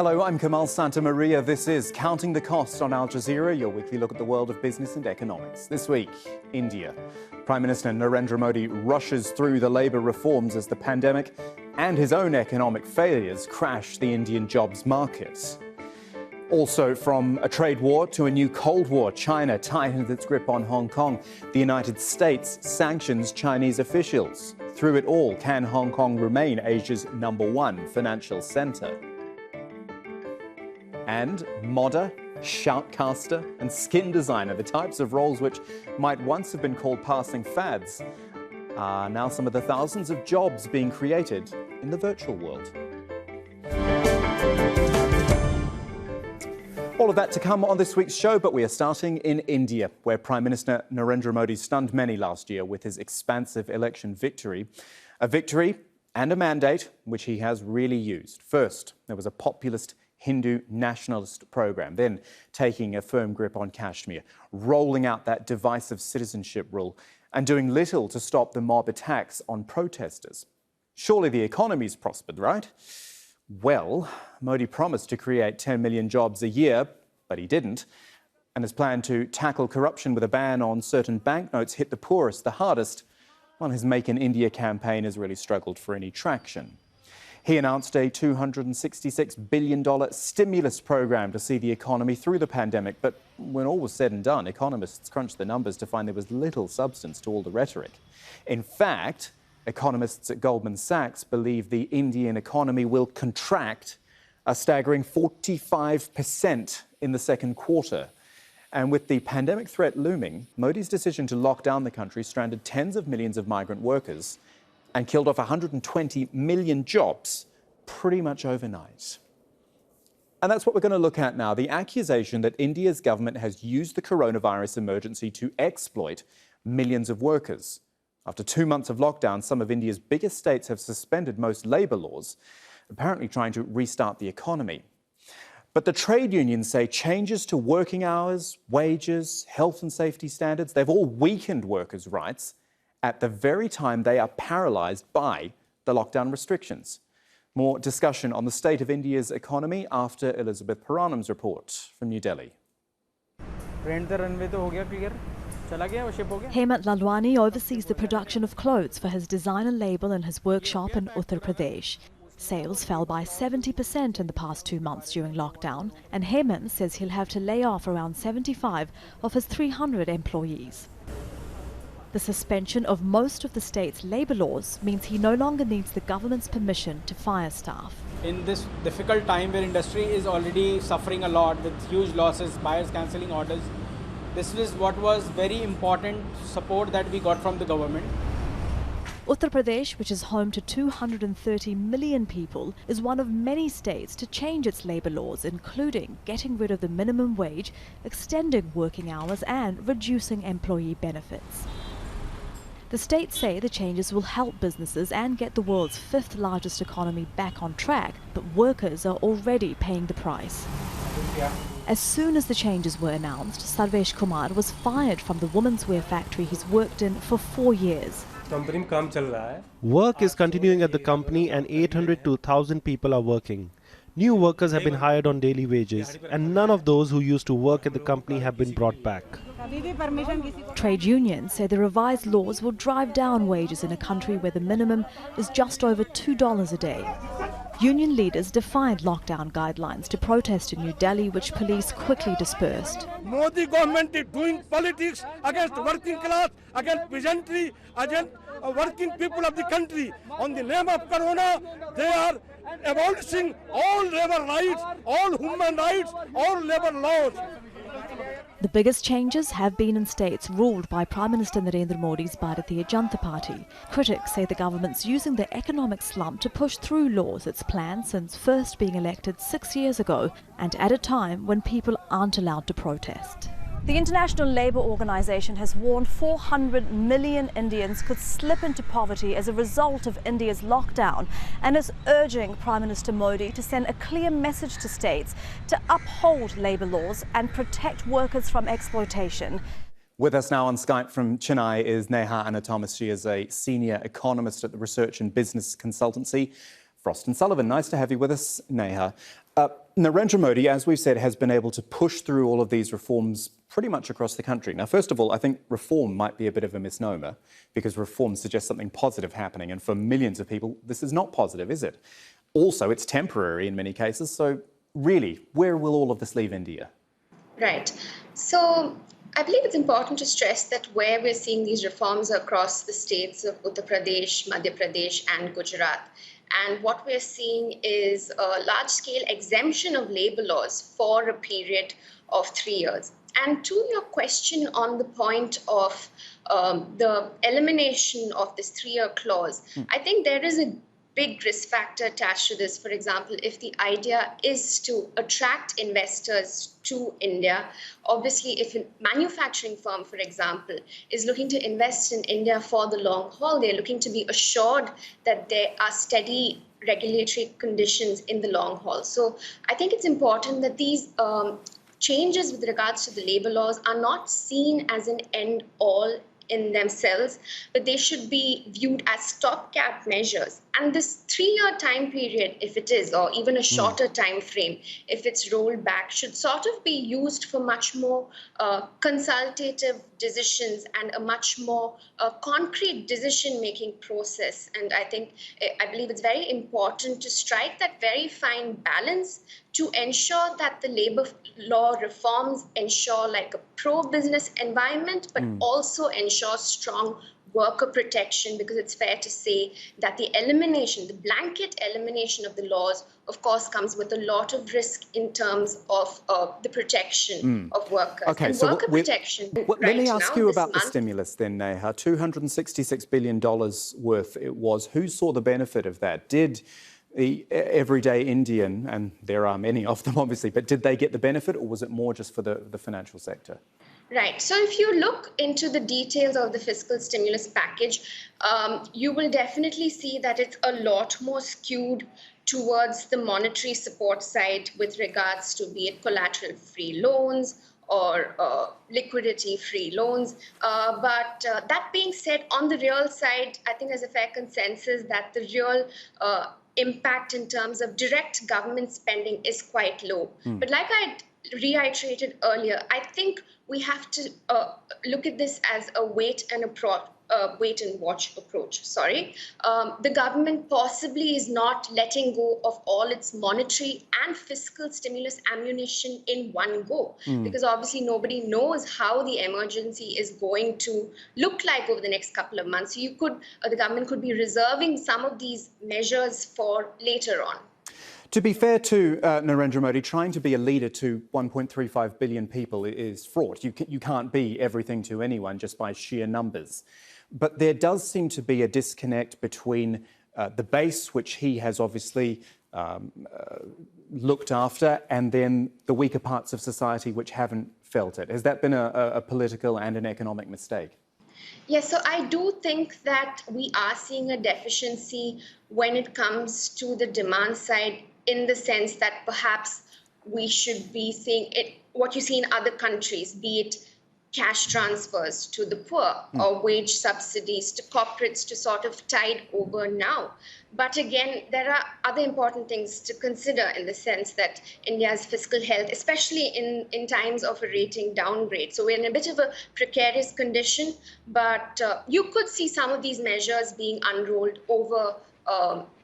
Hello, I'm Kamal Santamaria. This is Counting the Cost on Al Jazeera, your weekly look at the world of business and economics. This week, India. Prime Minister Narendra Modi rushes through the labour reforms as the pandemic and his own economic failures crash the Indian jobs market. Also, from a trade war to a new Cold War, China tightens its grip on Hong Kong. The United States sanctions Chinese officials. Through it all, can Hong Kong remain Asia's #1 financial centre? And modder, shoutcaster and skin designer, the types of roles which might once have been called passing fads, are now some of the thousands of jobs being created in the virtual world. All of that to come on this week's show, but we are starting in India, where Prime Minister Narendra Modi stunned many last year with his expansive election victory. A victory and a mandate which he has really used. First, there was a populist Hindu nationalist program, then taking a firm grip on Kashmir, rolling out that divisive citizenship rule and doing little to stop the mob attacks on protesters. Surely the economy's prospered, right? Well, Modi promised to create 10 million jobs a year, but he didn't. And his plan to tackle corruption with a ban on certain banknotes hit the poorest the hardest, while his Make in India campaign has really struggled for any traction. He announced a $266 billion stimulus program to see the economy through the pandemic. But when all was said and done, economists crunched the numbers to find there was little substance to all the rhetoric. In fact, economists at Goldman Sachs believe the Indian economy will contract a staggering 45% in the second quarter. And with the pandemic threat looming, Modi's decision to lock down the country stranded tens of millions of migrant workers and killed off 120 million jobs pretty much overnight. And that's what we're going to look at now, the accusation that India's government has used the coronavirus emergency to exploit millions of workers. After 2 months of lockdown, some of India's biggest states have suspended most labour laws, apparently trying to restart the economy. But the trade unions say changes to working hours, wages, health and safety standards, they've all weakened workers' rights at the very time they are paralysed by the lockdown restrictions. More discussion on the state of India's economy after Elizabeth Paranam's report from New Delhi. Hemant Lalwani oversees the production of clothes for his designer label in his workshop in Uttar Pradesh. Sales fell by 70% in the past 2 months during lockdown, and Hemant says he'll have to lay off around 75 of his 300 employees. The suspension of most of the state's labour laws means he no longer needs the government's permission to fire staff. In this difficult time where industry is already suffering a lot with huge losses, buyers cancelling orders, this is what was very important support that we got from the government. Uttar Pradesh, which is home to 230 million people, is one of many states to change its labour laws, including getting rid of the minimum wage, extending working hours and reducing employee benefits. The states say the changes will help businesses and get the world's 5th largest economy back on track, but workers are already paying the price. As soon as the changes were announced, Sarvesh Kumar was fired from the women's wear factory he's worked in for 4 years. Work is continuing at the company and 800 to 1,000 people are working. New workers have been hired on daily wages, and none of those who used to work at the company have been brought back. Trade unions say the revised laws will drive down wages in a country where the minimum is just over $2 a day. Union leaders defied lockdown guidelines to protest in New Delhi, which police quickly dispersed. Modi government is doing politics against working class, against peasantry, against working people of the country. On the name of Corona, they are abolishing all labor rights, all human rights, all labor laws. The biggest changes have been in states ruled by Prime Minister Narendra Modi's Bharatiya Janata Party. Critics say the government's using the economic slump to push through laws it's planned since first being elected 6 years ago, and at a time when people aren't allowed to protest. The International Labour Organization has warned 400 million Indians could slip into poverty as a result of India's lockdown, and is urging Prime Minister Modi to send a clear message to states to uphold labour laws and protect workers from exploitation. With us now on Skype from Chennai is Neha Anna Thomas. She is a senior economist at the research and business consultancy Frost and Sullivan. Nice to have you with us, Neha. Narendra Modi, as we've said, has been able to push through all of these reforms pretty much across the country. Now, first of all, I think reform might be a bit of a misnomer because reform suggests something positive happening. And for millions of people, this is not positive, is it? Also, it's temporary in many cases. So really, where will all of this leave India? Right. So I believe it's important to stress that where we're seeing these reforms across the states of Uttar Pradesh, Madhya Pradesh and Gujarat. And what we're seeing is a large-scale exemption of labour laws for a period of 3 years. And to your question on the point of the elimination of this 3-year clause, I think there is a big risk factor attached to this. For example, if the idea is to attract investors to India, obviously if a manufacturing firm, for example, is looking to invest in India for the long haul, they're looking to be assured that there are steady regulatory conditions in the long haul. So I think it's important that these changes with regards to the labour laws are not seen as an end all in themselves, but they should be viewed as stopgap measures. And this 3-year time period, if it is, or even a shorter time frame, if it's rolled back, should sort of be used for much more consultative decisions and a much more concrete decision-making process. And I believe it's very important to strike that very fine balance to ensure that the labour law reforms ensure like a pro-business environment, but also ensure strong worker protection, because it's fair to say that the blanket elimination of the laws, of course, comes with a lot of risk in terms of the protection of workers. Okay, and so worker protection. Let me ask you about the stimulus then, Neha. $266 billion worth it was. Who saw the benefit of that? Did the everyday Indian, and there are many of them obviously, but did they get the benefit, or was it more just for the financial sector? Right. So if you look into the details of the fiscal stimulus package, you will definitely see that it's a lot more skewed towards the monetary support side with regards to be it collateral-free loans or liquidity-free loans. But that being said, on the real side, I think there's a fair consensus that the real impact in terms of direct government spending is quite low. But like I reiterated earlier, I think we have to look at this as a wait and watch approach. The government possibly is not letting go of all its monetary and fiscal stimulus ammunition in one go, because obviously nobody knows how the emergency is going to look like over the next couple of months. So the government could be reserving some of these measures for later on. To be fair to Narendra Modi, trying to be a leader to 1.35 billion people is fraught. You can't be everything to anyone just by sheer numbers. But there does seem to be a disconnect between the base, which he has obviously looked after, and then the weaker parts of society which haven't felt it. Has that been a political and an economic mistake? Yes, so I do think that we are seeing a deficiency when it comes to the demand side, in the sense that perhaps we should be seeing it, what you see in other countries, be it cash transfers to the poor or wage subsidies to corporates to sort of tide over now. But again, there are other important things to consider in the sense that India's fiscal health, especially in times of a rating downgrade. So we're in a bit of a precarious condition, but you could see some of these measures being unrolled over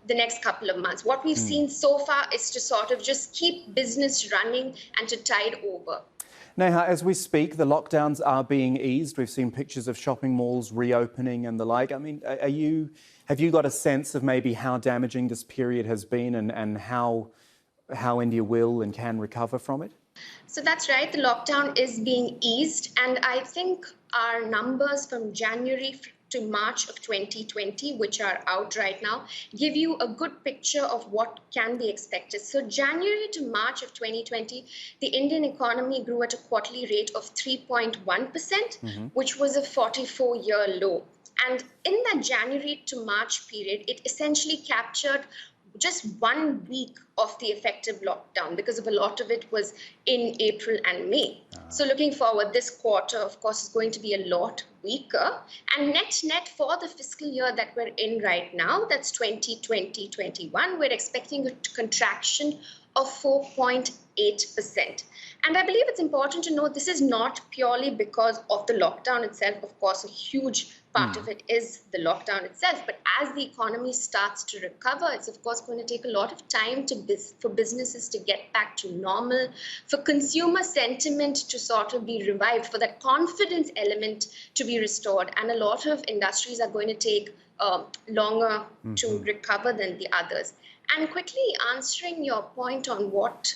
the next couple of months. What we've seen so far is to sort of just keep business running and to tide over. Neha, as we speak, the lockdowns are being eased. We've seen pictures of shopping malls reopening and the like. I mean, have you got a sense of maybe how damaging this period has been and how India will and can recover from it? So that's right. The lockdown is being eased. And I think our numbers from January to March of 2020, which are out right now, give you a good picture of what can be expected. So January to March of 2020, the Indian economy grew at a quarterly rate of 3.1%, which was a 44-year low. And in that January to March period, it essentially captured just 1 week of the effective lockdown, because of a lot of it was in April and May. So looking forward, this quarter, of course, is going to be a lot weaker. And net for the fiscal year that we're in right now, that's 2020-21, we're expecting a contraction of 4.8%. And I believe it's important to note this is not purely because of the lockdown itself. Of course, a huge part of it is the lockdown itself. But as the economy starts to recover, it's of course going to take a lot of time for businesses to get back to normal, for consumer sentiment to sort of be revived, for that confidence element to be restored. And a lot of industries are going to take longer to recover than the others. And quickly answering your point on what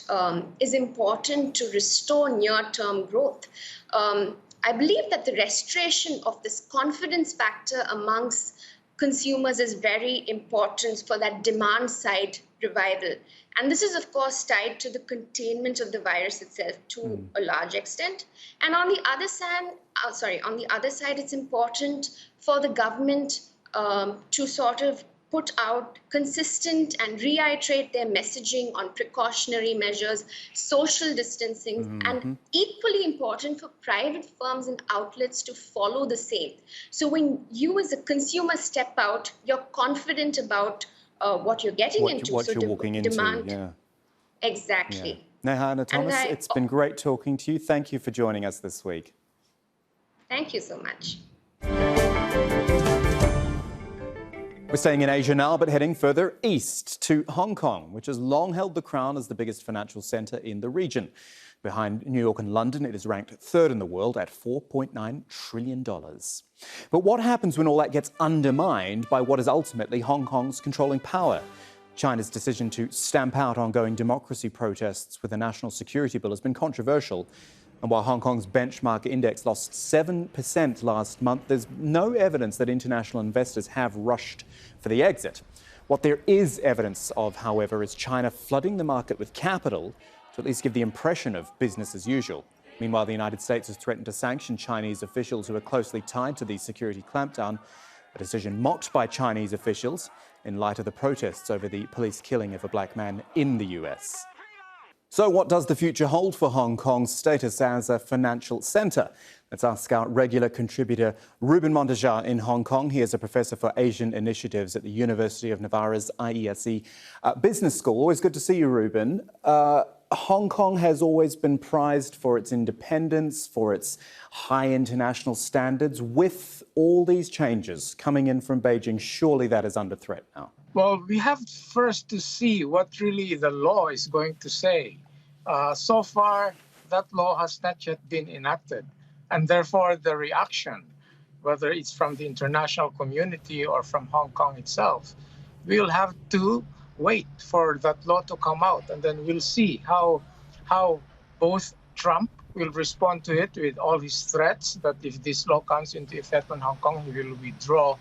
is important to restore near-term growth, I believe that the restoration of this confidence factor amongst consumers is very important for that demand side revival. And this is, of course, tied to the containment of the virus itself to a large extent. And on the other side, it's important for the government to sort of put out consistent and reiterate their messaging on precautionary measures, social distancing, and equally important for private firms and outlets to follow the same. So when you as a consumer step out, you're confident about what you're getting into. What you're walking into, demand. yeah. Exactly. Yeah. Nehana Thomas, it's been great talking to you. Thank you for joining us this week. Thank you so much. We're staying in Asia now, but heading further east to Hong Kong, which has long held the crown as the biggest financial centre in the region. Behind New York and London, it is ranked third in the world at $4.9 trillion. But what happens when all that gets undermined by what is ultimately Hong Kong's controlling power? China's decision to stamp out ongoing democracy protests with a national security bill has been controversial. And while Hong Kong's benchmark index lost 7% last month, there's no evidence that international investors have rushed for the exit. What there is evidence of, however, is China flooding the market with capital to at least give the impression of business as usual. Meanwhile, the United States has threatened to sanction Chinese officials who are closely tied to the security clampdown, a decision mocked by Chinese officials in light of the protests over the police killing of a black man in the US. So what does the future hold for Hong Kong's status as a financial centre? Let's ask our regular contributor, Ruben Mondejar in Hong Kong. He is a professor for Asian initiatives at the University of Navarra's IESE Business School. Always good to see you, Ruben. Hong Kong has always been prized for its independence, for its high international standards. With all these changes coming in from Beijing, surely that is under threat now. Well, we have first to see what really the law is going to say. So far, that law has not yet been enacted. And therefore, the reaction, whether it's from the international community or from Hong Kong itself, we'll have to wait for that law to come out. And then we'll see how both Trump will respond to it with all his threats that if this law comes into effect on Hong Kong, he will withdraw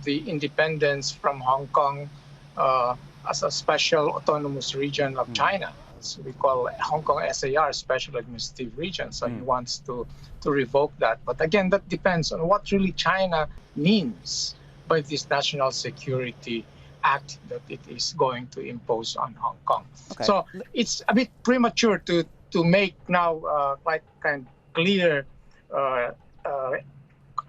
the independence from Hong Kong as a special autonomous region of China. So we call Hong Kong SAR, Special Administrative Region. So he wants to revoke that. But again, that depends on what really China means by this National Security Act that it is going to impose on Hong Kong. Okay. So it's a bit premature to make now quite kind of clear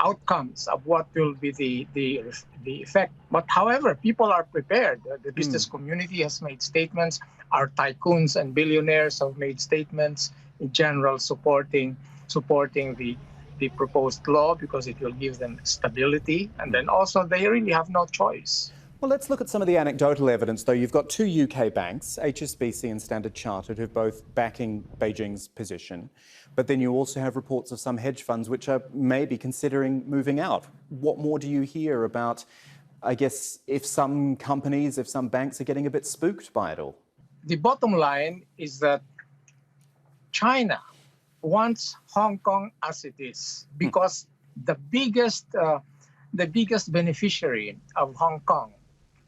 outcomes of what will be the effect. But however, people are prepared. The business community has made statements. Our tycoons and billionaires have made statements in general supporting the proposed law because it will give them stability. And then also they really have no choice. Well, let's look at some of the anecdotal evidence, though. You've got two UK banks, HSBC and Standard Chartered, who're both backing Beijing's position. But then you also have reports of some hedge funds which are maybe considering moving out. What more do you hear about, I guess, if some companies, if some banks are getting a bit spooked by it all? The bottom line is that China wants Hong Kong as it is because the biggest beneficiary of Hong Kong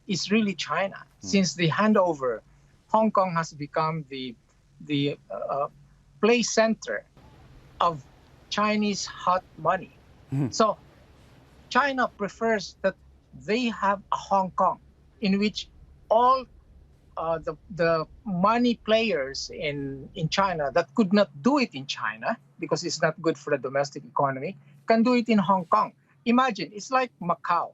is really China. Since the handover, Hong Kong has become the play center of Chinese hot money. So China prefers that they have a Hong Kong in which all the money players in China that could not do it in China because it's not good for the domestic economy can do it in Hong Kong. Imagine, it's like Macau.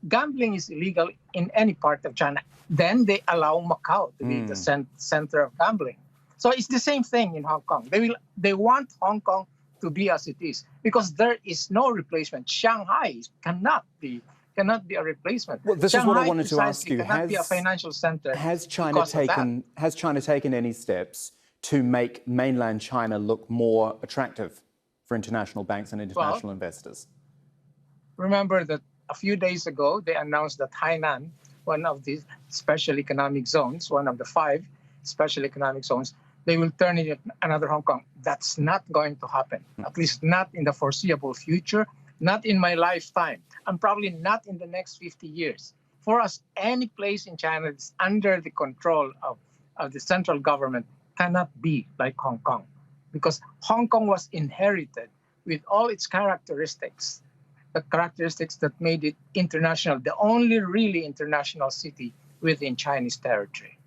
Gambling is illegal in any part of China. Then they allow Macau to be the center of gambling. So it's the same thing in Hong Kong. They want Hong Kong to be as it is because there is no replacement. Shanghai cannot be a replacement. Well, this Shanghai is what I wanted to ask you. Cannot be a financial center. Has China taken any steps to make mainland China look more attractive for international banks and international investors? Remember that a few days ago they announced that Hainan, one of the special economic zones, one of the 5 special economic zones, they will turn it into another Hong Kong. That's not going to happen, at least not in the foreseeable future, not in my lifetime, and probably not in the next 50 years. For us, any place in China that's under the control of the central government cannot be like Hong Kong, because Hong Kong was inherited with all its characteristics, the characteristics that made it international, the only really international city within Chinese territory.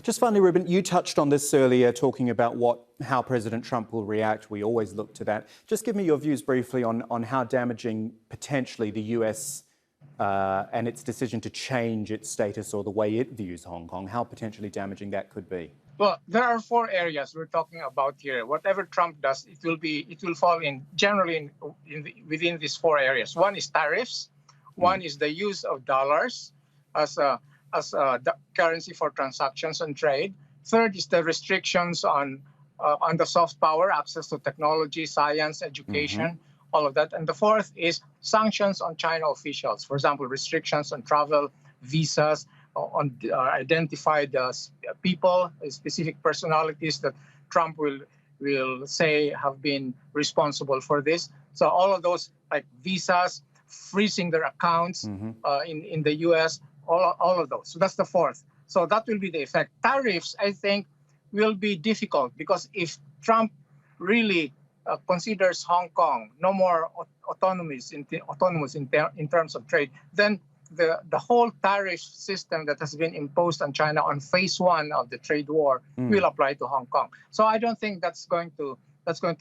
Just finally, Ruben, you touched on this earlier, talking about how President Trump will react. We always look to that. Just give me your views briefly on how damaging potentially the US and its decision to change its status or the way it views Hong Kong, how potentially damaging that could be. Well, there are 4 areas we're talking about here. Whatever Trump does, it will fall generally within these 4 areas. One is tariffs. One is the use of dollars as a currency for transactions and trade. Third is the restrictions on the soft power, access to technology, science, education, all of that. And the fourth is sanctions on China officials. For example, restrictions on travel, visas, on identified people, specific personalities that Trump will say have been responsible for this. So all of those, like visas, freezing their accounts in the U.S., all of those. So that's the fourth. So that will be the effect. Tariffs, I think, will be difficult because if Trump really considers Hong Kong no more autonomous in terms of trade, then the whole tariff system that has been imposed on China on phase 1 of the trade war will apply to Hong Kong. So I don't think that's going to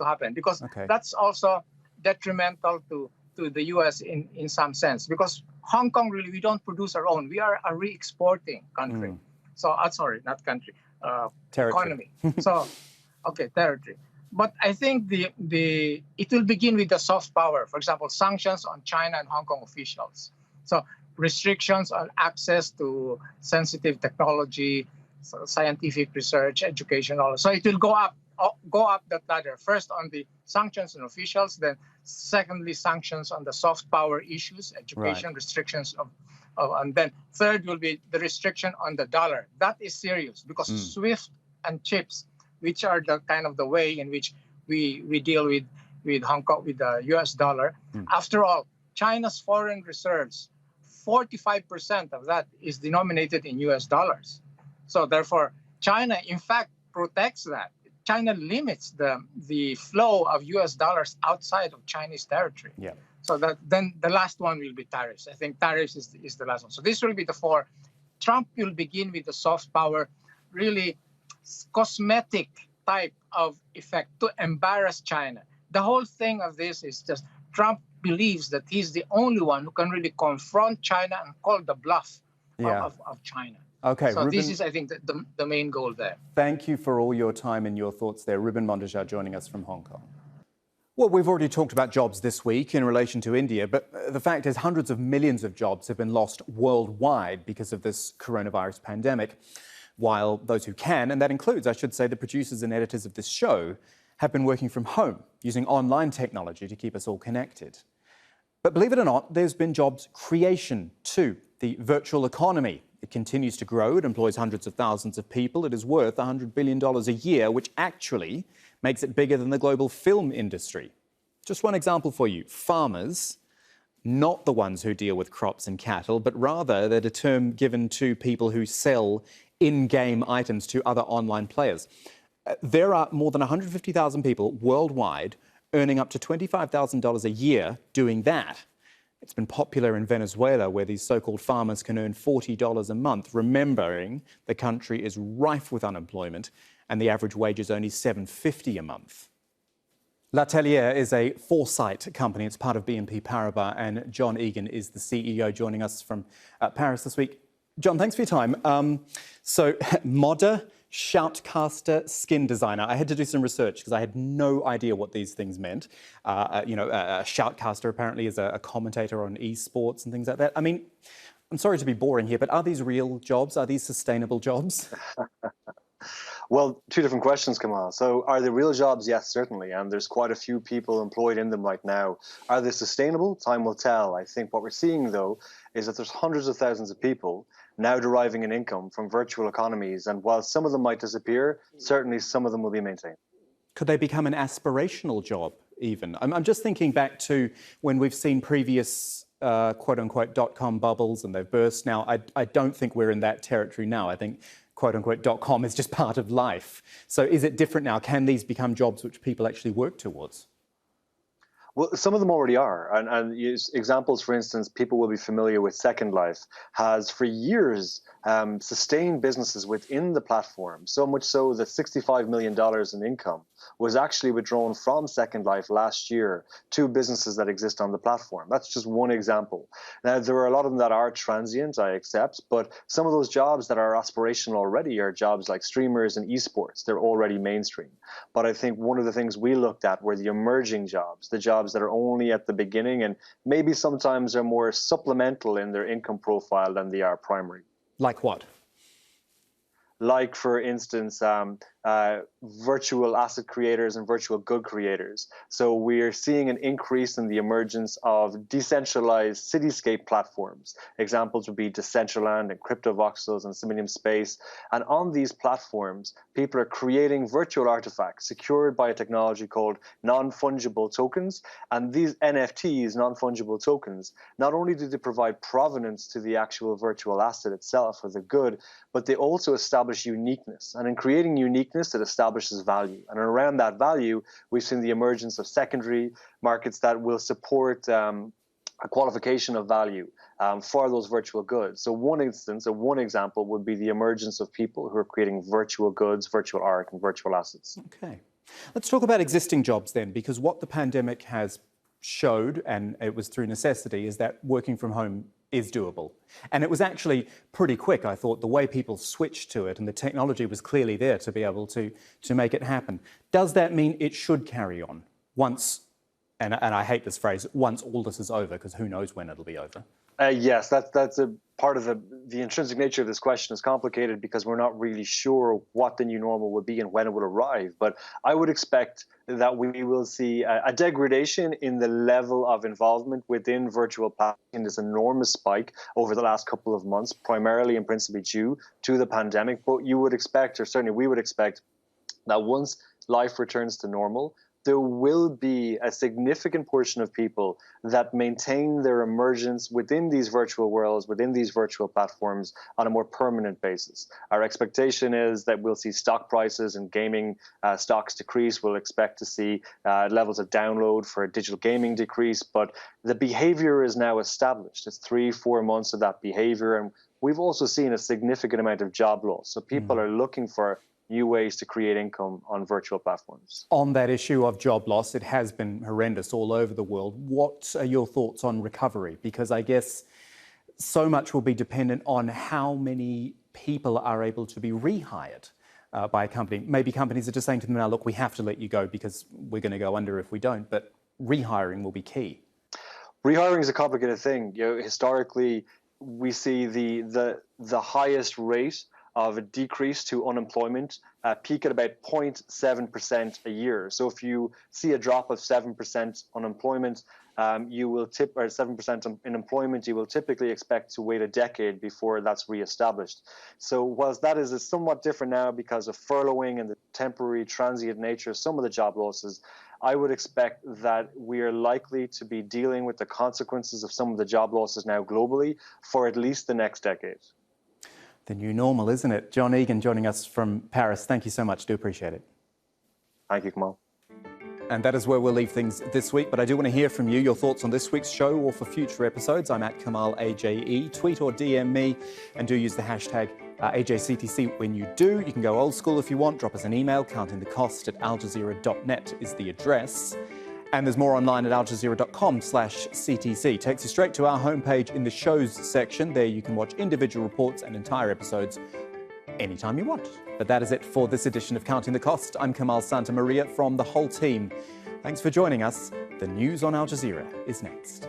happen because that's also detrimental to the U.S. in some sense, because Hong Kong, really, we don't produce our own. We are a re-exporting country. So, sorry, not country, economy. So, territory. But I think it will begin with the soft power. For example, sanctions on China and Hong Kong officials. So restrictions on access to sensitive technology, scientific research, education, all. So it will go up that ladder. First on the sanctions on officials, then secondly sanctions on the soft power issues, education, restrictions and then third will be the restriction on the dollar. That is serious because SWIFT and CHIPS, which are the kind of the way in which we deal with Hong Kong, with the US dollar. After all, China's foreign reserves, 45% of that is denominated in US dollars. So therefore, China, in fact, protects that. China limits the flow of US dollars outside of Chinese territory. So then the last one will be tariffs. I think tariffs is the last one. So this will be the 4. Trump will begin with the soft power, really cosmetic type of effect to embarrass China. The whole thing of this is just Trump believes that he's the only one who can really confront China and call the bluff of China. Okay, so Ruben, this is, I think, the main goal there. Thank you for all your time and your thoughts there. Ruben Mondejar joining us from Hong Kong. Well, we've already talked about jobs this week in relation to India, but the fact is hundreds of millions of jobs have been lost worldwide because of this coronavirus pandemic, while those who can, and that includes, I should say, the producers and editors of this show, have been working from home using online technology to keep us all connected. But believe it or not, there's been jobs creation too. The virtual economy, it continues to grow. It employs hundreds of thousands of people. It is worth $100 billion a year, which actually makes it bigger than the global film industry. Just one example for you. Farmers, not the ones who deal with crops and cattle, but rather they're a term given to people who sell in-game items to other online players. There are more than 150,000 people worldwide earning up to $25,000 a year doing that. It's been popular in Venezuela, where these so-called farmers can earn $40 a month, remembering the country is rife with unemployment and the average wage is only $7.50 a month. L'Atelier is a foresight company. It's part of BNP Paribas, and John Egan is the CEO, joining us from Paris this week. John, thanks for your time. So, modder, shoutcaster, skin designer. I had to do some research because I had no idea what these things meant. A shoutcaster apparently is a commentator on esports and things like that. I mean, I'm sorry to be boring here, but are these real jobs? Are these sustainable jobs? Well, two different questions, Kamal. So are they real jobs? Yes, certainly. And there's quite a few people employed in them right now. Are they sustainable? Time will tell. I think what we're seeing, though, is that there's hundreds of thousands of people now deriving an income from virtual economies. And while some of them might disappear, certainly some of them will be maintained. Could they become an aspirational job even? I'm just thinking back to when we've seen previous quote-unquote .com bubbles and they've burst now. I don't think we're in that territory now. I think quote-unquote .com is just part of life. So is it different now? Can these become jobs which people actually work towards? Well, some of them already are. And examples, for instance, people will be familiar with Second Life, has for years sustained businesses within the platform, so much so that $65 million in income was actually withdrawn from Second Life last year to businesses that exist on the platform. That's just one example. Now, there are a lot of them that are transient, I accept, but some of those jobs that are aspirational already are jobs like streamers and esports. They're already mainstream. But I think one of the things we looked at were the emerging jobs, the jobs that are only at the beginning and maybe sometimes are more supplemental in their income profile than they are primary. Like what? Like, for instance, virtual asset creators and virtual good creators. So we're seeing an increase in the emergence of decentralized cityscape platforms. Examples would be Decentraland and CryptoVoxels and Siminium Space. And on these platforms, people are creating virtual artifacts secured by a technology called non-fungible tokens. And these NFTs, non-fungible tokens, not only do they provide provenance to the actual virtual asset itself or the good, but they also establish uniqueness. And in creating uniqueness, it establishes value. And around that value, we've seen the emergence of secondary markets that will support a qualification of value for those virtual goods. So one instance, or one example, would be the emergence of people who are creating virtual goods, virtual art, and virtual assets. Okay. Let's talk about existing jobs then, because what the pandemic has showed, and it was through necessity, is that working from home is doable. And it was actually pretty quick, I thought, the way people switched to it, and the technology was clearly there to be able to make it happen. Does that mean it should carry on once, and I hate this phrase, once all this is over, because who knows when it'll be over? Yes, that's a part of the intrinsic nature of this question is complicated because we're not really sure what the new normal would be and when it would arrive. But I would expect that we will see a degradation in the level of involvement within virtual platforms in this enormous spike over the last couple of months, primarily and principally due to the pandemic. But you would expect, or certainly we would expect, that once life returns to normal, there will be a significant portion of people that maintain their emergence within these virtual worlds, within these virtual platforms on a more permanent basis. Our expectation is that we'll see stock prices and gaming stocks decrease. We'll expect to see levels of download for digital gaming decrease, but the behavior is now established. It's 3-4 months of that behavior, and we've also seen a significant amount of job loss. So people are looking for new ways to create income on virtual platforms. On that issue of job loss, it has been horrendous all over the world. What are your thoughts on recovery? Because I guess so much will be dependent on how many people are able to be rehired by a company. Maybe companies are just saying to them now, look, we have to let you go because we're going to go under if we don't, but rehiring will be key. Rehiring is a complicated thing. Historically, we see the highest rate of a decrease to unemployment peak at about 0.7% a year. So if you see a drop of 7% unemployment, you will or 7% in employment, you will typically expect to wait a decade before that's reestablished. So whilst that is somewhat different now because of furloughing and the temporary transient nature of some of the job losses, I would expect that we are likely to be dealing with the consequences of some of the job losses now globally for at least the next decade. The new normal, isn't it? John Egan joining us from Paris. Thank you so much. Do appreciate it. Thank you, Kamal. And that is where we'll leave things this week. But I do want to hear from you, your thoughts on this week's show or for future episodes. I'm at Kamal AJE. Tweet or DM me and do use the hashtag AJCTC when you do. You can go old school if you want. Drop us an email. countingthecost@aljazeera.net is the address. And there's more online at aljazeera.com/CTC. Takes you straight to our homepage in the shows section. There you can watch individual reports and entire episodes anytime you want. But that is it for this edition of Counting the Cost. I'm Kamal Santamaria from the whole team. Thanks for joining us. The news on Al Jazeera is next.